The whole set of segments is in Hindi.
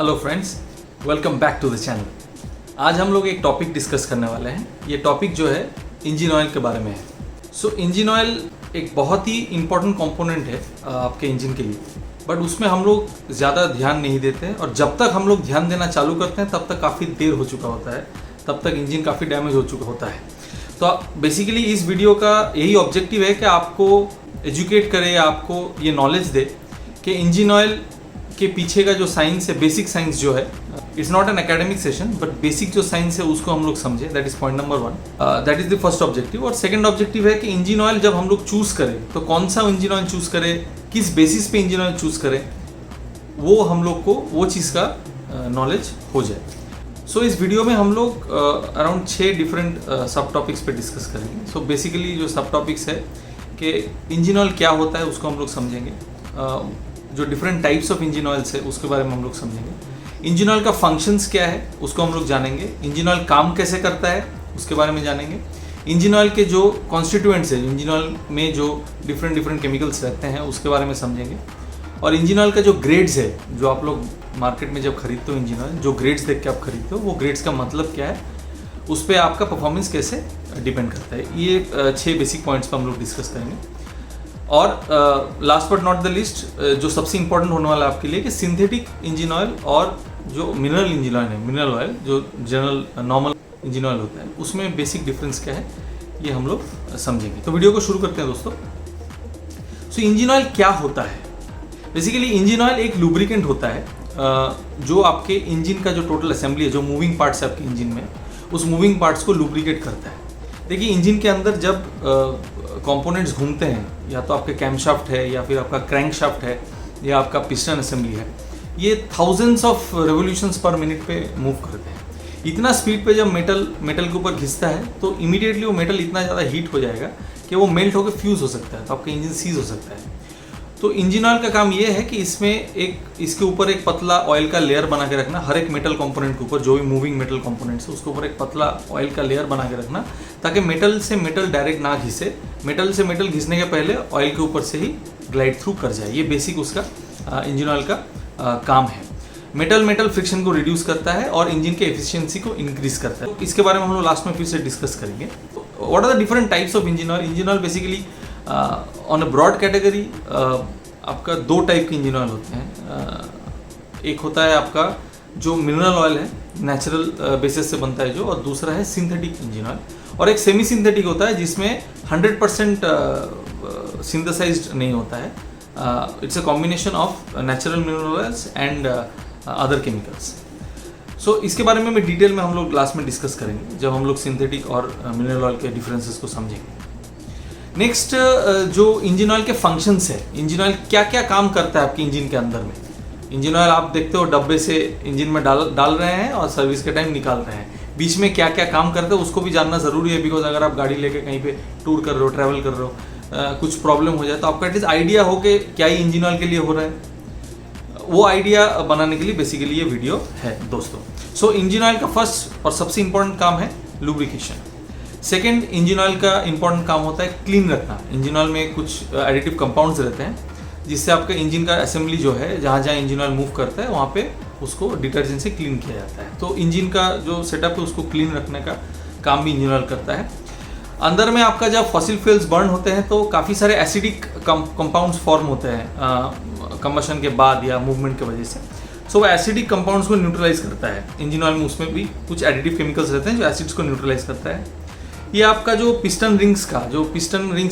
Hello friends, welcome back to the channel. आज हम लोग एक टॉपिक डिस्कस करने वाले हैं। ये टॉपिक जो है इंजन ऑयल के बारे में है। सो इंजन ऑयल एक बहुत ही इम्पॉर्टेंट कंपोनेंट है आपके इंजन के लिए, बट उसमें हम लोग ज़्यादा ध्यान नहीं देते हैं और जब तक हम लोग ध्यान देना चालू करते हैं तब तक काफ़ी देर हो चुका होता है, तब तक इंजन काफ़ी डैमेज हो चुका होता है। तो बेसिकली इस वीडियो का यही ऑब्जेक्टिव है कि आपको एजुकेट करे, आपको ये नॉलेज दे कि इंजन ऑयल के पीछे का जो साइंस है, बेसिक साइंस जो है, it's not an academic session but basic जो साइंस है उसको हम लोग समझे। That is point number 1, that is the first objective. और सेकंड ऑब्जेक्टिव है कि इंजन ऑयल जब हम लोग चूज करें तो कौन सा इंजन ऑयल चूज करें, किस बेसिस पे इंजन ऑयल चूज करें, वो हम लोग को वो चीज़ का नॉलेज हो जाए। सो इस वीडियो में हम लोग अराउंड 6 डिफरेंट सब टॉपिक्स पे डिस्कस करेंगे। सो बेसिकली जो सब टॉपिक्स है कि इंजन ऑयल क्या होता है उसको हम लोग समझेंगे, जो different types of engine oils है उसके बारे में हम लोग समझेंगे, इंजन ऑयल का फंक्शंस क्या है उसको हम लोग जानेंगे, इंजन ऑयल काम कैसे करता है उसके बारे में जानेंगे, इंजन ऑयल के जो कॉन्स्टिट्यूएंट्स है, इंजन ऑयल में जो डिफरेंट केमिकल्स रहते हैं उसके बारे में समझेंगे, और इंजन ऑयल का जो ग्रेड्स है, जो आप लोग मार्केट में जब खरीदते हो इंजन ऑयल, जो ग्रेड्स देख के आप खरीदते हो वो ग्रेड्स का मतलब क्या है, उस पर आपका परफॉर्मेंस कैसे डिपेंड करता है। ये 6 बेसिक पॉइंट्स पर हम लोग डिस्कस करेंगे। और last but not the list, जो सबसे इंपॉर्टेंट होने वाला है आपके लिए, कि सिंथेटिक इंजन ऑयल और जो मिनरल इंजन ऑयल है, मिनरल ऑयल जो जनरल नॉर्मल इंजन ऑयल होता है, उसमें बेसिक डिफरेंस क्या है ये हम लोग समझेंगे। तो वीडियो को शुरू करते हैं दोस्तों। सो इंजन ऑयल क्या होता है? बेसिकली इंजन ऑयल एक लुब्रिकेंट होता है जो आपके इंजन का जो टोटल असेंबली है, जो मूविंग पार्ट्स है आपके इंजन में, उस मूविंग पार्ट्स को लुब्रिकेट करता है। देखिए इंजन के अंदर जब कंपोनेंट्स घूमते हैं, या तो आपके कैमशाफ्ट है, या फिर आपका क्रैंकशाफ्ट है, या आपका पिस्टन असेंबली है, ये थाउजेंड्स ऑफ रेवोल्यूशंस पर मिनट पे मूव करते हैं। इतना स्पीड पे जब मेटल के ऊपर घिसता है तो इमीडिएटली वो मेटल इतना ज़्यादा हीट हो जाएगा कि वो मेल्ट होकर फ्यूज़ हो सकता है, तो आपका इंजन सीज हो सकता है। तो इंजन ऑयल का काम ये है कि इसके ऊपर एक पतला ऑयल का लेयर बना के रखना, हर एक मेटल कंपोनेंट के ऊपर, जो भी मूविंग मेटल कंपोनेंट्स है उसके ऊपर एक पतला ऑयल का लेयर बना के रखना, ताकि मेटल से मेटल डायरेक्ट ना घिसे, मेटल से मेटल घिसने के पहले ऑयल के ऊपर से ही ग्लाइड थ्रू कर जाए। ये बेसिक उसका इंजन ऑयल का काम है। मेटल फ्रिक्शन को रिड्यूस करता है और इंजन के एफिशिएंसी को इंक्रीज करता है। तो इसके बारे में हम लोग लास्ट में फिर से डिस्कस करेंगे। What are the different types of engine oil? Engine oil basically on a broad category आपका 2 टाइप के इंजन ऑयल होते हैं। एक होता है आपका जो मिनरल ऑयल है, नेचुरल बेसिस से बनता है जो, और दूसरा है सिंथेटिक इंजन ऑयल, और एक सेमी सिंथेटिक होता है जिसमें 100% सिंथेसाइज्ड नहीं होता है। It's a combination of natural mineral oils and other chemicals. So इसके बारे में डिटेल में हम लोग लास्ट में डिस्कस करेंगे जब हम लोग सिंथेटिक और मिनरल ऑयल के डिफरेंसेस को समझेंगे। नेक्स्ट, जो इंजन ऑयल के फंक्शंस है, इंजन ऑयल क्या क्या काम करता है आपके इंजन के अंदर में। इंजन ऑयल आप देखते हो डब्बे से इंजन में डाल रहे हैं और सर्विस के टाइम निकाल रहे हैं। बीच में क्या क्या काम करते हैं उसको भी जानना ज़रूरी है, बिकॉज अगर आप गाड़ी लेके कहीं पे टूर कर रहे हो, ट्रैवल कर रहे हो, कुछ प्रॉब्लम हो जाए तो आपका एटलीस्ट आइडिया हो कि क्या ही इंजन ऑयल के लिए हो रहा है। वो आइडिया बनाने के लिए बेसिकली ये वीडियो है दोस्तों। सो इंजन ऑयल का फर्स्ट और सबसे इंपॉर्टेंट काम है लुब्रिकेशन। सेकेंड, इंजन ऑयल का इंपॉर्टेंट काम होता है क्लीन रखना। इंजन ऑयल में कुछ एडिटिव कंपाउंड्स रहते हैं जिससे आपका इंजन का असेंबली जो है, जहाँ जहाँ इंजन ऑयल मूव करता है वहाँ पे उसको डिटर्जेंट से क्लीन किया जाता है। तो इंजन का जो सेटअप है उसको क्लीन रखने का काम भी इंजन ऑयल करता है। अंदर में आपका जब फॉसिल फ्यूल्स बर्न होते हैं तो काफ़ी सारे एसिडिक कंपाउंड्स फॉर्म होते हैं कंबशन के बाद या मूवमेंट की वजह से। सो वो एसिडिक कंपाउंड्स को न्यूट्रलाइज करता है। इंजन ऑयल में उसमें भी कुछ एडिटिव केमिकल्स रहते हैं जो एसिड्स को न्यूट्रलाइज करता है। ये आपका जो पिस्टन रिंग्स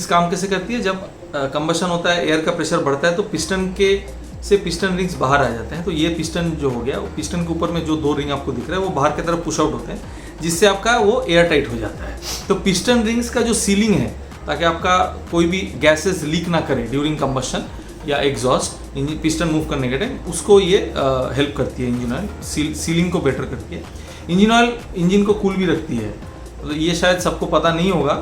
काम कैसे करती है, जब कंबशन होता है, एयर का प्रेशर बढ़ता है तो पिस्टन रिंग्स बाहर आ जाते हैं। तो ये पिस्टन जो हो गया, वो पिस्टन के ऊपर में जो 2 रिंग आपको दिख रहा है वो बाहर की तरफ पुश आउट होते हैं, जिससे आपका वो एयर टाइट हो जाता है। तो पिस्टन रिंग्स का जो सीलिंग है, ताकि आपका कोई भी गैसेस लीक ना करे ड्यूरिंग कंबशन या एग्जॉस्ट, पिस्टन मूव करने के टाइम, उसको ये हेल्प करती है। इंजन ऑयल सीलिंग को बेटर करती है। इंजन ऑयल इंजन को कूल भी रखती है। तो ये शायद सबको पता नहीं होगा,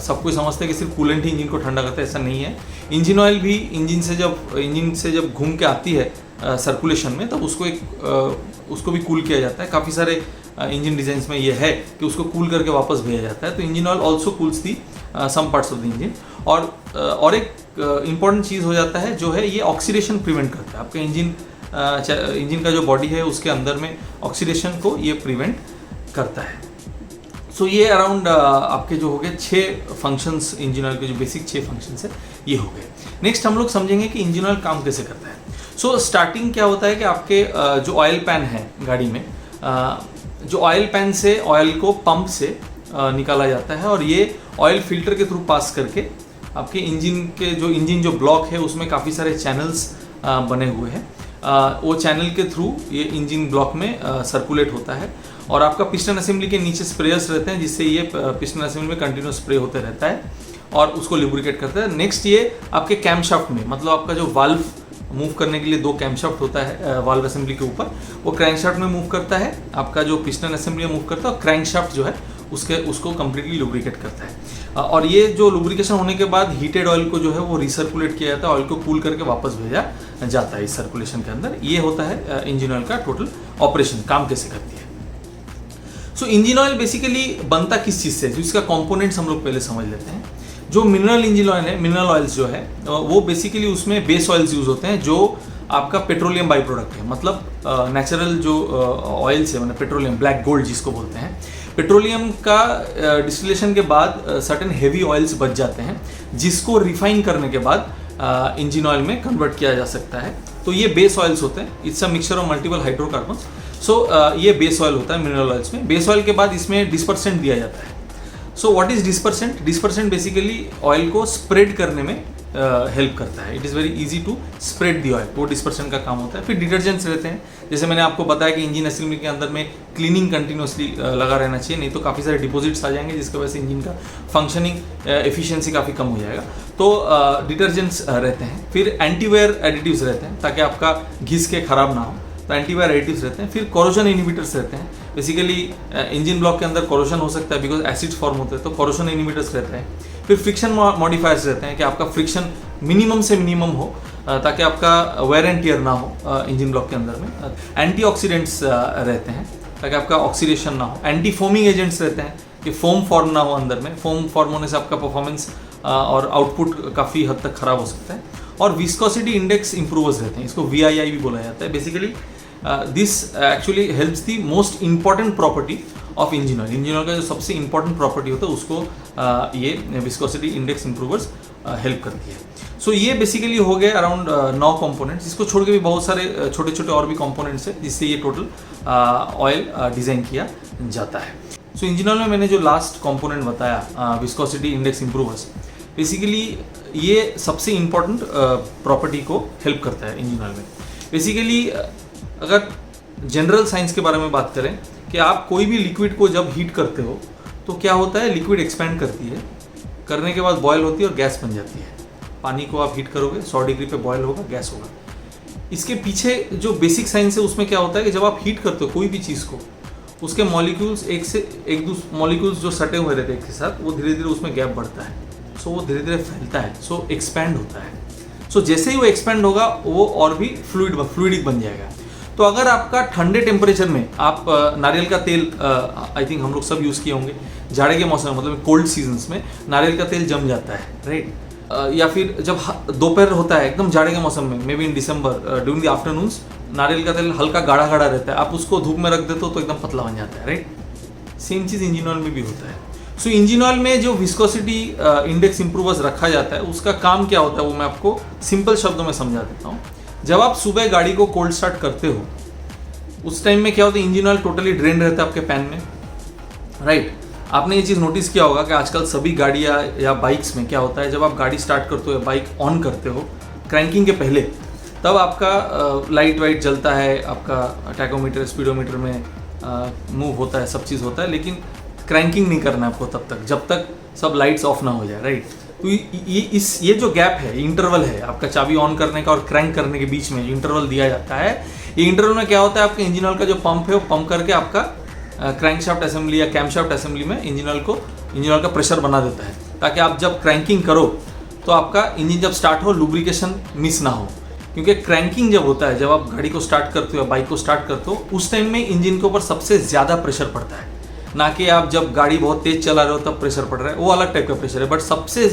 सब कोई समझते हैं कि सिर्फ कूलेंट ही इंजन को ठंडा करता है, ऐसा नहीं है। इंजन ऑयल भी इंजन से जब घूम के आती है सर्कुलेशन में, तब उसको भी कूल किया जाता है। काफ़ी सारे इंजन डिजाइंस में ये है कि उसको कूल करके वापस भेजा जाता है। तो engine oil also cools the some parts of the engine. और एक इम्पॉर्टेंट चीज़ हो जाता है जो है ये ऑक्सीडेशन प्रिवेंट करता है। आपका इंजन इंजन का जो बॉडी है उसके अंदर में ऑक्सीडेशन को ये प्रिवेंट करता है। सो ये अराउंड आपके जो हो गए 6 फंक्शंस, इंजन ऑयल के जो बेसिक 6 फंक्शंस है ये हो गए। नेक्स्ट हम लोग समझेंगे कि इंजन ऑयल काम कैसे करता है। सो स्टार्टिंग क्या होता है कि आपके जो ऑयल पैन है गाड़ी में, जो ऑयल पैन से ऑयल को पंप से निकाला जाता है और ये ऑयल फिल्टर के थ्रू पास करके आपके इंजन जो ब्लॉक है उसमें काफ़ी सारे चैनल्स बने हुए हैं। वो चैनल के थ्रू ये इंजन ब्लॉक में सर्कुलेट होता है और आपका पिस्टन असेंबली के नीचे स्प्रेयर्स रहते हैं जिससे ये पिस्टन असेंबली में कंटिन्यूस स्प्रे होते रहता है और उसको लिब्रिकेट करता है। नेक्स्ट ये आपके कैमशाफ्ट में, मतलब आपका जो वाल्व मूव करने के लिए 2 कैमशाफ्ट होता है वाल्व असेंबली के ऊपर, वो क्रैंकशाफ्ट में मूव करता है, आपका जो पिस्टन असेंबली में मूव करता है और क्रैंकशाफ्ट जो है उसको कंप्लीटली लुब्रिकेट करता है। और ये जो लुब्रिकेशन होने के बाद हीटेड ऑयल को जो है वो रिसर्कुलेट किया जाता है, ऑयल को कूल करके वापस भेजा जाता है इस सर्कुलेशन के अंदर। ये होता है इंजन ऑयल का टोटल ऑपरेशन, काम कैसे करती है। सो इंजन ऑयल बेसिकली बनता किस चीज़ से, इसका कंपोनेंट्स हम लोग पहले समझ लेते हैं। जो मिनरल इंजन ऑयल है, मिनरल ऑयल्स जो है वो बेसिकली उसमें बेस ऑयल्स यूज होते हैं जो आपका पेट्रोलियम बाई प्रोडक्ट है, मतलब नेचुरल जो ऑयल्स है, मतलब पेट्रोलियम, ब्लैक गोल्ड जिसको बोलते हैं। पेट्रोलियम का डिस्टिलेशन के बाद सर्टेन हेवी ऑयल्स बच जाते हैं जिसको रिफाइन करने के बाद इंजन ऑयल में कन्वर्ट किया जा सकता है। तो ये बेस ऑयल्स होते हैं, it's a mixture of multiple hydrocarbons. So ये बेस ऑयल होता है मिनरल ऑयल्स में। बेस ऑयल के बाद इसमें डिस्पर्सेंट दिया जाता है। So what is dispersant? Dispersant basically oil को स्प्रेड करने में हेल्प करता है। It is very easy to spread the oil, वो डिस्पर्सन का काम होता है। फिर डिटर्जेंट्स रहते हैं, जैसे मैंने आपको बताया कि इंजन असेंबली के अंदर में क्लीनिंग कंटिन्यूसली लगा रहना चाहिए, नहीं तो काफ़ी सारे डिपॉजिट्स आ जाएंगे जिसकी वजह से इंजन का फंक्शनिंग एफिशिएंसी काफ़ी कम हो जाएगा। तो डिटर्जेंट्स रहते हैं। फिर एंटीवेयर एडिटिव्स रहते हैं ताकि आपका घिस के खराब ना हो, तो एंटीवायर एडिटिव्स रहते हैं। फिर कोरोजन इनहिबिटर्स रहते हैं। बेसिकली इंजन ब्लॉक के अंदर कोरोजन हो सकता है बिकॉज एसिड फॉर्म होते हैं, तो कोरोजन इनहिबिटर्स रहते हैं। फिर फ्रिक्शन मॉडिफायर्स रहते हैं कि आपका फ्रिक्शन मिनिमम से मिनिमम हो ताकि आपका वेयर एंड टियर ना हो इंजन ब्लॉक के अंदर में। एंटीऑक्सीडेंट्स रहते हैं ताकि आपका ऑक्सीडेशन ना हो। एंटी फोमिंग एजेंट्स रहते हैं कि फोम फॉर्म ना हो अंदर में। फोम फॉर्म होने से आपका परफॉर्मेंस और आउटपुट काफ़ी हद तक खराब हो सकता है। और विस्कोसिटी इंडेक्स इंप्रूवर्स रहते हैं, इसको VII भी बोला जाता है। Basically this actually helps the most important property of engine oil. Engine oil का जो सबसे इंपॉर्टेंट प्रॉपर्टी होता है उसको ये विस्कोसिटी इंडेक्स इंप्रूवर्स हेल्प करती है। सो ये बेसिकली हो गए अराउंड 9 कंपोनेंट्स। इसको छोड़ के भी बहुत सारे छोटे छोटे और भी कंपोनेंट्स है जिससे ये टोटल ऑयल डिज़ाइन किया जाता है। सो इंजन ऑयल में मैंने जो लास्ट कंपोनेंट बताया विस्कोसिटी इंडेक्स इंप्रूवर्स, बेसिकली ये सबसे इम्पॉर्टेंट प्रॉपर्टी को हेल्प करता है इंजन ऑयल में। बेसिकली अगर जनरल साइंस के बारे में बात करें कि आप कोई भी लिक्विड को जब हीट करते हो तो क्या होता है, लिक्विड एक्सपैंड करती है, करने के बाद बॉयल होती है और गैस बन जाती है। पानी को आप हीट करोगे 100 डिग्री पे बॉयल होगा, गैस होगा। इसके पीछे जो बेसिक साइंस है उसमें क्या होता है कि जब आप हीट करते हो कोई भी चीज़ को, उसके मॉलिक्यूल्स एक दूसरे मॉलिक्यूल्स जो सटे हुए रहते हैं एक के साथ, वो धीरे धीरे उसमें गैप बढ़ता है। सो वो धीरे धीरे फैलता है, सो एक्सपैंड होता है। सो जैसे ही वो एक्सपैंड होगा वो और भी फ्लूइडिक बन जाएगा। तो अगर आपका ठंडे टेम्परेचर में आप नारियल का तेल, आई थिंक हम लोग सब यूज़ किए होंगे, जाड़े के मौसम में मतलब कोल्ड सीजन्स में नारियल का तेल जम जाता है, राइट। या फिर जब दोपहर होता है एकदम जाड़े के मौसम में, may be in December during the afternoons, नारियल का तेल हल्का गाढ़ा गाढ़ा रहता है, आप उसको धूप में रख देते हो तो एकदम पतला बन जाता है, राइट। सेम चीज़ इंजन ऑयल में भी होता है। सो इंजन ऑयल में जो विस्कोसिटी इंडेक्स इंप्रूवर्स रखा जाता है उसका काम क्या होता है वो मैं आपको सिंपल शब्दों में समझा देता हूँ। जब आप सुबह गाड़ी को कोल्ड स्टार्ट करते हो उस टाइम में क्या होता है, इंजन ऑयल टोटली ड्रेन रहता है आपके पैन में, राइट। आपने ये चीज़ नोटिस किया होगा कि आजकल सभी गाड़ियाँ या बाइक्स में क्या होता है, जब आप गाड़ी स्टार्ट करते हो या बाइक ऑन करते हो क्रैंकिंग के पहले, तब आपका लाइट वाइट जलता है, आपका टैकोमीटर स्पीडोमीटर में मूव होता है, सब चीज़ होता है, लेकिन क्रैंकिंग नहीं करना है आपको तब तक जब तक सब लाइट्स ऑफ ना हो जाए, राइट। तो ये जो गैप है, इंटरवल है आपका चाबी ऑन करने का और क्रैंक करने के बीच में इंटरवल दिया जाता है। ये इंटरवल में क्या होता है, आपके इंजन ऑयल का जो पंप है वो पंप करके आपका क्रैंकशाफ्ट असेंबली या कैमशाफ्ट असेंबली में इंजन ऑयल का प्रेशर बना देता है, ताकि आप जब क्रैंकिंग करो तो आपका इंजन जब स्टार्ट हो लुब्रिकेशन मिस ना हो। क्योंकि क्रैंकिंग जब होता है, जब आप गाड़ी को स्टार्ट करते हो या बाइक को स्टार्ट करते हो, उस टाइम में इंजन के ऊपर सबसे ज़्यादा प्रेशर पड़ता है, ना कि आप जब गाड़ी बहुत तेज चला रहे हो तब प्रेशर पड़ रहा है, वो अलग टाइप का प्रेशर है। बट सबसे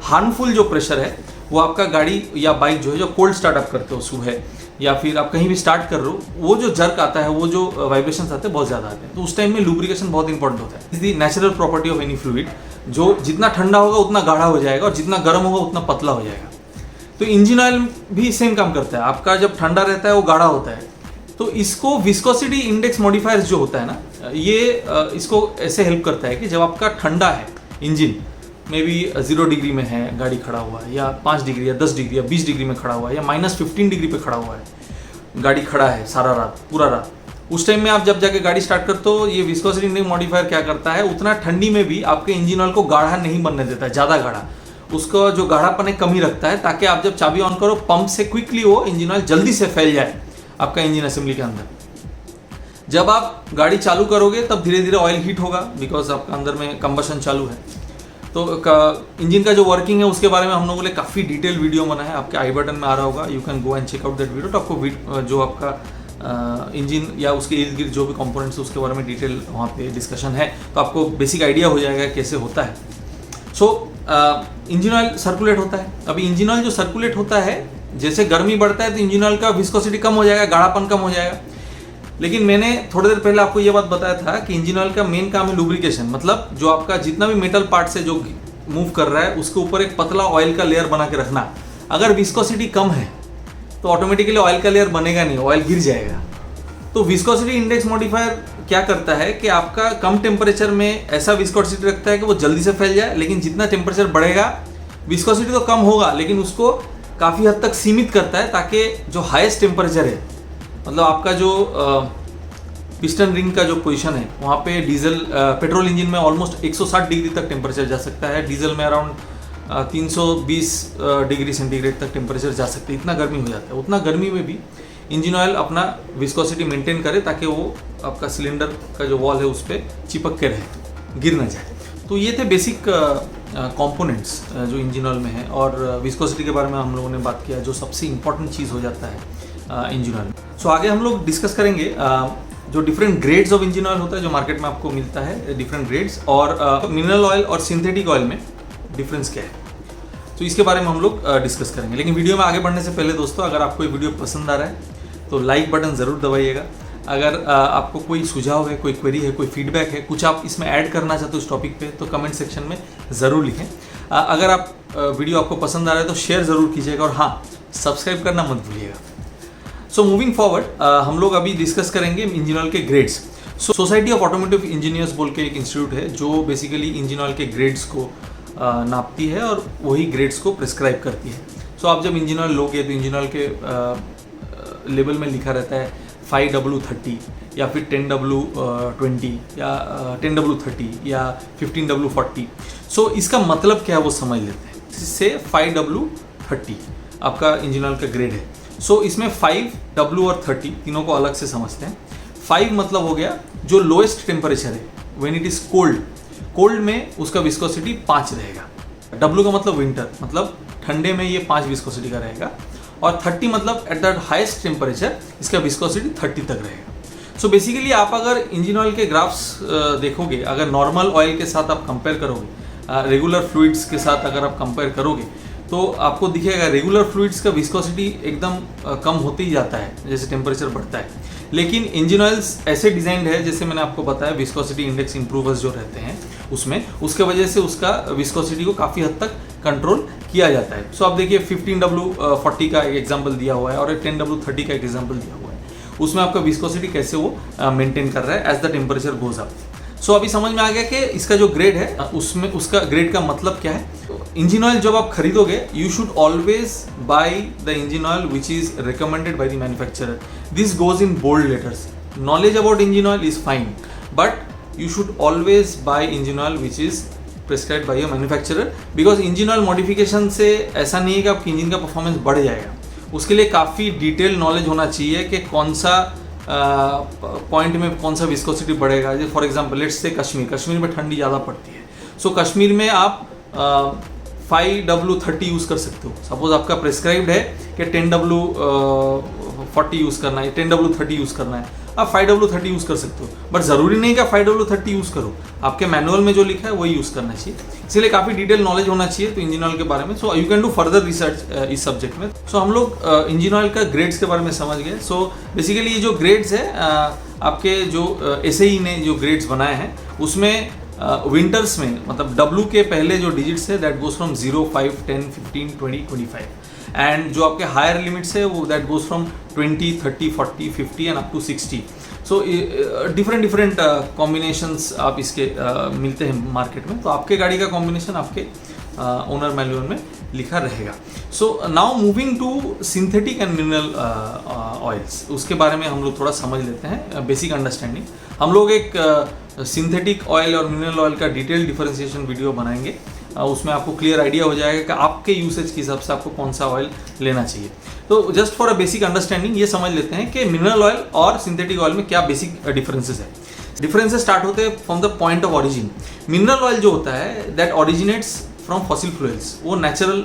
हार्मफुल जो प्रेशर है वो आपका गाड़ी या बाइक जो है, जो कोल्ड स्टार्टअप करते हो सुबह, या फिर आप कहीं भी स्टार्ट कर रहे हो, वो जो जर्क आता है, वो जो वाइब्रेशंस आते हैं बहुत ज़्यादा आते हैं, तो उस टाइम में लुब्रिकेशन बहुत इंपॉर्टेंट होता है। Is the natural property of any fluid, जो जितना ठंडा होगा उतना गाढ़ा हो जाएगा और जितना गर्म होगा उतना पतला हो जाएगा। तो इंजन ऑयल भी सेम काम करता है। आपका जब ठंडा रहता है वो गाढ़ा होता है, तो इसको विस्कोसिटी इंडेक्स मॉडिफायर्स जो होता है ना, ये इसको ऐसे हेल्प करता है कि जब आपका ठंडा है इंजन, मे बी 0 डिग्री में है गाड़ी खड़ा हुआ है, या 5 डिग्री या 10 डिग्री या 20 डिग्री में खड़ा हुआ है, या -15 डिग्री पे खड़ा हुआ है, गाड़ी खड़ा है सारा रात, पूरा रात, उस टाइम में आप जब जाके गाड़ी स्टार्ट करते हो, ये विस्कोसिटी इंडेक्स मॉडिफायर क्या करता है, उतना ठंडी में भी आपके इंजन ऑयल को गाढ़ा नहीं बनने देता है, ज़्यादा गाढ़ा, उसका जो गाढ़ापन है कम ही रखता है, ताकि आप जब चाबी ऑन करो पंप से क्विकली वो इंजन ऑयल जल्दी से फैल जाए आपका इंजन असेंबली के अंदर। जब आप गाड़ी चालू करोगे तब धीरे धीरे ऑयल हीट होगा, बिकॉज आपका अंदर में कंबशन चालू है। तो इंजन का जो वर्किंग है उसके बारे में हम लोगों ने काफ़ी डिटेल वीडियो बना है, आपके आई बटन में आ रहा होगा, you can go and check out that video. तो आपको जो आपका इंजन या उसके इर्द गिर्द जो भी कंपोनेंट्स है उसके बारे में डिटेल वहाँ पे डिस्कशन है, तो आपको बेसिक आइडिया हो जाएगा कैसे होता है। सो इंजन ऑयल सर्कुलेट होता है। अभी इंजन ऑयल जो सर्कुलेट होता है, जैसे गर्मी बढ़ता है तो इंजन ऑयल का विस्कोसिटी कम हो जाएगा, गाढ़ापन कम हो जाएगा। लेकिन मैंने थोड़ी देर पहले आपको ये बात बताया था कि इंजन ऑयल का मेन काम है लुब्रिकेशन, मतलब जो आपका जितना भी मेटल पार्ट से जो मूव कर रहा है उसके ऊपर एक पतला ऑयल का लेयर बना के रखना। अगर विस्कोसिटी कम है तो ऑटोमेटिकली ऑयल का लेयर बनेगा नहीं, ऑयल गिर जाएगा। तो विस्कोसिटी इंडेक्स मॉडिफायर क्या करता है कि आपका कम टेम्परेचर में ऐसा विस्कोसिटी रखता है कि वो जल्दी से फैल जाए, लेकिन जितना टेम्परेचर बढ़ेगा विस्कोसिटी तो कम होगा लेकिन उसको काफ़ी हद तक सीमित करता है, ताकि जो हाईएस्ट टेम्परेचर है, मतलब आपका जो पिस्टन रिंग का जो पोजीशन है वहाँ पे डीजल पेट्रोल इंजन में ऑलमोस्ट 160 डिग्री तक टेम्परेचर जा सकता है, डीजल में अराउंड 320 डिग्री सेंटीग्रेड तक टेम्परेचर जा सकता है, इतना गर्मी हो जाता है। उतना गर्मी में भी इंजन ऑयल अपना विस्कोसिटी मेंटेन करे ताकि वो आपका सिलेंडर का जो वॉल है उस पर चिपक के रहे, गिर ना जाए। तो ये थे बेसिक कंपोनेंट्स जो इंजन ऑयल में है। और विस्कोसिटी के बारे में हम लोगों ने बात किया, जो सबसे इंपॉर्टेंट चीज़ हो जाता है इंजन ऑयल में। सो आगे हम लोग डिस्कस करेंगे जो different grades of engine oil होता है जो मार्केट में आपको मिलता है, डिफरेंट ग्रेड्स, और मिनरल ऑयल और सिंथेटिक ऑयल में डिफरेंस क्या है, तो इसके बारे में हम लोग डिस्कस करेंगे। लेकिन वीडियो में आगे बढ़ने से पहले दोस्तों, अगर आपको ये वीडियो पसंद आ रहा है तो लाइक बटन ज़रूर दबाइएगा। अगर आपको कोई सुझाव है, कोई क्वेरी है, कोई फीडबैक है, कुछ आप इसमें ऐड करना चाहते हो इस टॉपिक पे, तो कमेंट सेक्शन में ज़रूर लिखें। अगर आप वीडियो आपको पसंद आ रहा है तो शेयर ज़रूर कीजिएगा, और हाँ, सब्सक्राइब करना मत भूलिएगा। सो मूविंग फॉरवर्ड, हम लोग अभी डिस्कस करेंगे इंजन ऑयल के grades. Society of automotive engineers बोल के एक इंस्टीट्यूट है जो बेसिकली इंजन ऑयल के ग्रेड्स को नापती है और वही ग्रेड्स को प्रिस्क्राइब करती है। सो आप जब इंजन ऑयल लोगे तो इंजन ऑयल के लेबल में लिखा रहता है 5W30 या फिर 10W20 या 10W30 या 15W40। सो इसका मतलब क्या है वो समझ लेते हैं। इससे 5W30 आपका इंजन ऑयल का ग्रेड है। सो इसमें 5W और 30 तीनों को अलग से समझते हैं। 5 मतलब हो गया जो लोएस्ट टेम्परेचर है, when it is cold, cold में उसका विस्कोसिटी 5 रहेगा। W का मतलब विंटर, मतलब ठंडे में ये 5 विस्कोसिटी का रहेगा। और 30 मतलब एट द हाईएस्ट टेम्परेचर इसका विस्कोसिटी 30 तक रहेगा। सो बेसिकली आप अगर इंजन ऑयल के ग्राफ्स देखोगे, अगर नॉर्मल ऑयल के साथ आप कंपेयर करोगे, रेगुलर फ्लूइड्स के साथ अगर आप कंपेयर करोगे, तो आपको दिखेगा रेगुलर फ्लूइड्स का विस्कोसिटी एकदम कम होते ही जाता है जैसे टेम्परेचर बढ़ता है। लेकिन इंजन ऑयल्स ऐसे डिजाइंड है, जैसे मैंने आपको बताया, विस्कोसिटी इंडेक्स इंप्रूवर्स जो रहते हैं उसमें, उसके वजह से उसका विस्कोसिटी को काफ़ी हद तक कंट्रोल किया जाता है। सो आप देखिए 15W40 का एक एग्जांपल दिया हुआ है और 10W30 का एक एग्जांपल दिया हुआ है, उसमें आपका विस्कोसिटी कैसे वो मेंटेन कर रहा है as the temperature goes up. So अभी समझ में आ गया कि इसका जो ग्रेड है उसमें उसका ग्रेड का मतलब क्या है। इंजन ऑयल जब आप खरीदोगे, you should always buy the engine oil which is recommended by the manufacturer. This goes in bold letters. Knowledge about engine oil is fine, but you should always buy engine oil which is prescribed by your manufacturer, because engine oil modification से ऐसा नहीं है कि आपकी इंजन का परफॉर्मेंस बढ़ जाएगा। उसके लिए काफ़ी डिटेल नॉलेज होना चाहिए कि कौन सा पॉइंट में कौन सा विस्कोसिटी बढ़ेगा। जैसे for example let's say Kashmir में ठंडी ज़्यादा पड़ती है, सो कश्मीर में आप 5W30 यूज़ कर सकते हो। सपोज आपका प्रिस्क्राइब्ड है कि 10W40 यूज़ करना है, 10W30 यूज़ करना है, आप 5W30 यूज़ कर सकते हो, बट ज़रूरी नहीं कि आप 5W30 यूज़ करो, आपके मैनुअल में जो लिखा है वही यूज़ करना चाहिए। इसलिए काफ़ी डिटेल नॉलेज होना चाहिए तो इंजन ऑयल के बारे में। So you can do further research इस सब्जेक्ट में। सो हम लोग इंजन ऑयल का ग्रेड्स के बारे में समझ गए। सो बेसिकली ये जो ग्रेड्स है आपके जो SAE ने जो ग्रेड्स बनाए हैं उसमें विंटर्स में मतलब W के पहले जो डिजिट्स है दैट गोज फ्रॉम 0, 5, 10, 15, 20, 25 एंड जो आपके हायर लिमिट्स है वो that goes from 20, 30, 40, 50 and up to 60। So different combinations आप इसके मिलते हैं मार्केट में। तो आपके गाड़ी का कॉम्बिनेशन आपके ओनर मैनुअल में लिखा रहेगा। So now moving to synthetic and mineral oils, उसके बारे में हम लोग थोड़ा समझ लेते हैं, बेसिक अंडरस्टैंडिंग। हम लोग एक सिंथेटिक ऑयल और मिनरल ऑयल का डिटेल डिफरेंशिएशन वीडियो बनाएंगे, उसमें आपको क्लियर आइडिया हो जाएगा कि आपके यूसेज के हिसाब से आपको कौन सा ऑयल लेना चाहिए। तो just for a basic understanding ये समझ लेते हैं कि मिनरल ऑयल और सिंथेटिक ऑयल में क्या बेसिक डिफरेंसेस है। डिफरेंसेस स्टार्ट होते हैं from the point of origin. Mineral oil जो होता है that originates from fossil fuels, वो नेचुरल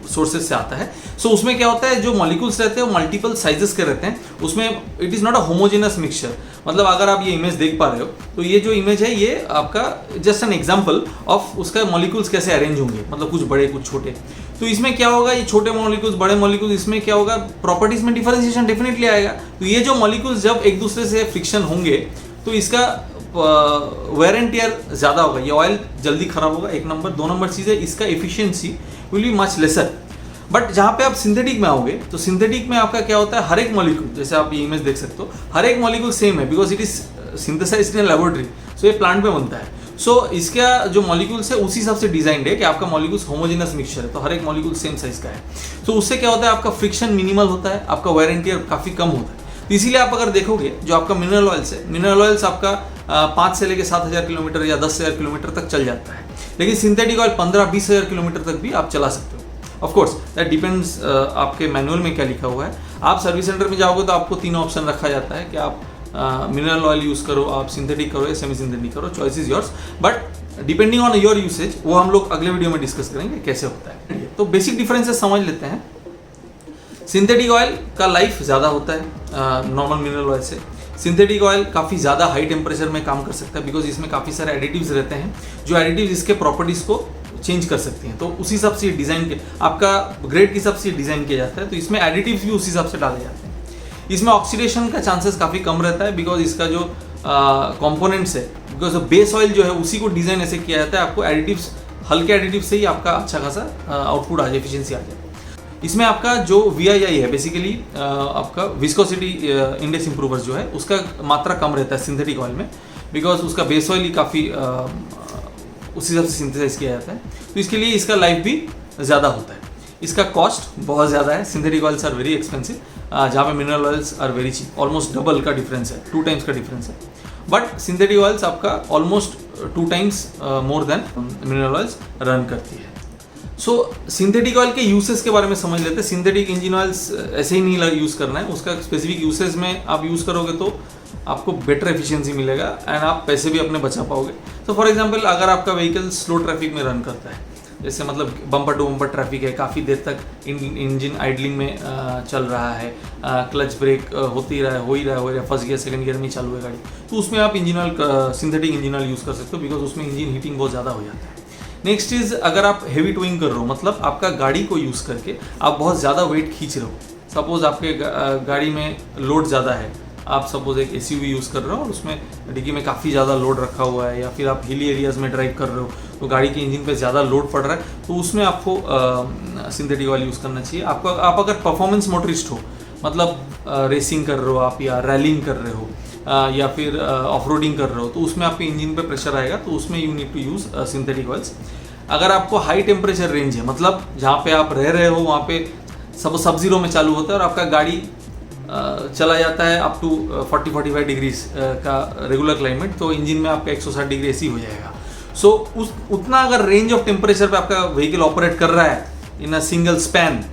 सोर्सेज से आता है। सो उसमें क्या होता है, जो मॉलिक्यूल्स रहते हैं वो मल्टीपल साइजेस के रहते हैं, उसमें it is not a homogeneous mixture. मतलब अगर आप ये इमेज देख पा रहे हो तो ये जो इमेज है ये आपका जस्ट एन एग्जांपल ऑफ उसका मॉलिक्यूल्स कैसे अरेंज होंगे, मतलब कुछ बड़े कुछ छोटे। तो इसमें क्या होगा, ये छोटे मॉलिक्यूल्स बड़े मॉलिक्यूल्स, इसमें क्या होगा, प्रॉपर्टीज में डिफरेंशिएशन डेफिनेटली आएगा। तो ये जो मॉलिक्यूल्स जब एक दूसरे से फ्रिक्शन होंगे तो इसका वेयर एंड टियर ज़्यादा होगा, ये ऑयल जल्दी खराब होगा, एक नंबर। 2 नंबर चीज़ है इसका efficiency will be much laser. But जहाँ पे आप सिंथेटिक में आओगे तो सिंथेटिक में आपका क्या होता है, हर एक मॉलिक्यूल, जैसे आप ये इमेज देख सकते हो, हर एक मॉलिक्यूल सेम है because it is synthesized in laboratory. So ये प्लांट पे बनता है। सो इसका जो मॉलिक्यूल्स है उसी हिसाब से डिजाइंड है कि आपका मॉलिक्यूल्स होमोजेनस मिक्सचर है, तो हर एक मॉलिक्यूल सेम साइज का है। तो उससे क्या होता है, आपका फ्रिक्शन मिनिमल होता है, आपका वेयर एंड टियर काफ़ी कम होता है। तो इसीलिए आप अगर देखोगे जो आपका मिनरल ऑयल्स है, मिनरल ऑयल्स आपका 5 से लेकर 7,000 किलोमीटर या 10,000 किलोमीटर तक चल जाता है, लेकिन सिंथेटिक ऑयल 15-20,000 किलोमीटर तक भी आप चला सकते हो। ऑफ कोर्स दैट डिपेंड्स आपके मैनुअल में क्या लिखा हुआ है। आप सर्विस सेंटर में जाओगे तो आपको 3 ऑप्शन रखा जाता है कि आप मिनरल ऑयल यूज़ करो, आप सिंथेटिक करो या सेमी सिंथेटिक करो, choice is yours. But depending on your usage वो हम लोग अगले वीडियो में डिस्कस करेंगे कैसे होता है। तो बेसिक डिफरेंसेस समझ लेते हैं। सिंथेटिक ऑयल का लाइफ ज़्यादा होता है नॉर्मल मिनरल ऑयल से। सिंथेटिक ऑयल काफ़ी ज़्यादा हाई टेम्परेचर में काम कर सकता है बिकॉज इसमें काफ़ी सारे एडिटिव्स रहते हैं, जो एडिटिव्स इसके प्रॉपर्टीज़ को चेंज कर सकती हैं। तो उसी हिसाब से डिज़ाइन के आपका ग्रेड के हिसाब से डिज़ाइन किया जाता है, तो इसमें एडिटिव्स भी उसी हिसाब से डाले जाते हैं। इसमें ऑक्सीडेशन का चांसेस काफ़ी कम रहता है बिकॉज इसका जो कंपोनेंट्स है, बिकॉज बेस ऑयल जो है उसी को डिज़ाइन ऐसे किया जाता है, आपको एडिटिव्स, हल्के एडिटिव से ही आपका अच्छा खासा आउटपुट आ जाए, एफिशिएंसी आ जाए। इसमें आपका जो VII है बेसिकली आपका विस्कोसिटी इंडेक्स इंप्रूवर जो है उसका मात्रा कम रहता है सिंथेटिक ऑयल में, बिकॉज उसका बेस ऑयल ही काफ़ी उसी हिसाब से सिंथेसाइज किया जाता है। तो इसके लिए इसका लाइफ भी ज़्यादा होता है। इसका कॉस्ट बहुत ज़्यादा है, synthetic oils are very expensive, जहाँ पे mineral oils are very cheap, almost double का डिफरेंस है, 2 टाइम्स का डिफरेंस है। बट सिंथेटिक ऑयल्स आपका almost 2 times more than mineral oils run करती है। सो सिंथेटिक ऑयल के यूसेस के बारे में समझ लेते हैं। सिंथेटिक इंजन ऑयल्स ऐसे ही नहीं यूज़ करना है, उसका स्पेसिफिक यूसेज में आप यूज़ करोगे तो आपको बेटर एफिशिएंसी मिलेगा एंड आप पैसे भी अपने बचा पाओगे। तो फॉर एग्जांपल अगर आपका व्हीकल स्लो ट्रैफिक में रन करता है, जैसे मतलब बम्पर टू बम्पर ट्रैफिक है, काफ़ी देर तक इंजन आइडलिंग में चल रहा है, क्लच ब्रेक हो ही रहा है, फर्स्ट गियर सेकंड गियर में चालू है गाड़ी, तो उसमें आप engine oil, synthetic engine oil use कर सकते हो बिकॉज उसमें इंजन हीटिंग बहुत ज़्यादा हो जाता है। नेक्स्ट इज़ अगर आप हेवी टोइंग कर रहे हो, मतलब आपका गाड़ी को यूज़ करके आप बहुत ज़्यादा वेट खींच रहे हो, सपोज आपके गाड़ी में लोड ज़्यादा है, आप सपोज एक SUV यूज़ कर रहे हो और उसमें डिग्गी में काफ़ी ज़्यादा लोड रखा हुआ है, या फिर आप हिली एरियाज़ में ड्राइव कर रहे हो तो गाड़ी के इंजन पे ज़्यादा लोड पड़ रहा है, तो उसमें आपको सिंथेटिक ऑयल यूज़ करना चाहिए। आप अगर परफॉर्मेंस मोटरिस्ट हो, मतलब रेसिंग कर रहे हो आप या रैलिंग कर रहे हो या फिर ऑफ रोडिंग कर रहे हो, तो उसमें आपके इंजन पे प्रेशर आएगा, तो उसमें you need to use synthetic oils. अगर आपको हाई टेम्परेचर रेंज है, मतलब जहाँ पे आप रह रहे हो वहाँ पे सब जीरो में चालू होता है और आपका गाड़ी चला जाता है अप टू 40-45 डिग्रीज का रेगुलर क्लाइमेट, तो इंजन में आपका 160 डिग्री AC हो जाएगा। सो उतना अगर रेंज ऑफ टेम्परेचर पे आपका व्हीकल ऑपरेट कर रहा है in a single span,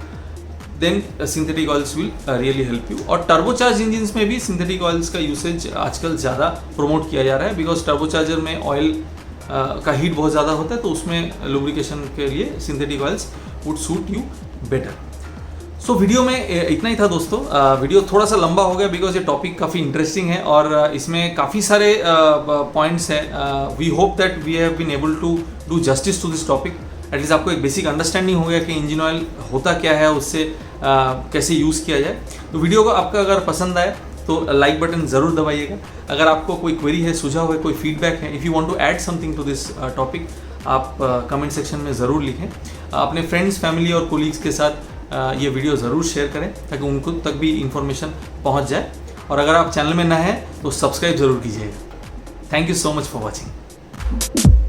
then synthetic oils will really help you. और टर्बोचार्ज इंजन्स में भी सिंथेटिक ऑयल्स का यूसेज आजकल ज़्यादा प्रमोट किया जा रहा है बिकॉज टर्बोचार्जर में ऑयल का हीट बहुत ज़्यादा होता है, तो उसमें लुब्रिकेशन के लिए synthetic oils would suit you better. So video में इतना ही था दोस्तों। वीडियो थोड़ा सा लंबा हो गया बिकॉज ये टॉपिक काफ़ी इंटरेस्टिंग है और इसमें काफ़ी सारे पॉइंट्स हैं। We hope that we have been able to do justice to this topic. At least आपको एक बेसिक अंडरस्टैंडिंग हो गया कि इंजन ऑयल होता क्या है, उससे कैसे यूज़ किया जाए। तो वीडियो को आपका अगर पसंद आए तो लाइक बटन ज़रूर दबाइएगा। अगर आपको कोई क्वेरी है, सुझाव है, कोई फीडबैक है, if you want to add something to this topic, आप कमेंट सेक्शन में ज़रूर लिखें। अपने फ्रेंड्स, फैमिली और कोलीग्स के साथ ये वीडियो ज़रूर शेयर करें ताकि उनको तक भी इंफॉर्मेशन पहुंच जाए। और अगर आप चैनल में नए हैं तो सब्सक्राइब ज़रूर कीजिएगा। Thank you so much for watching.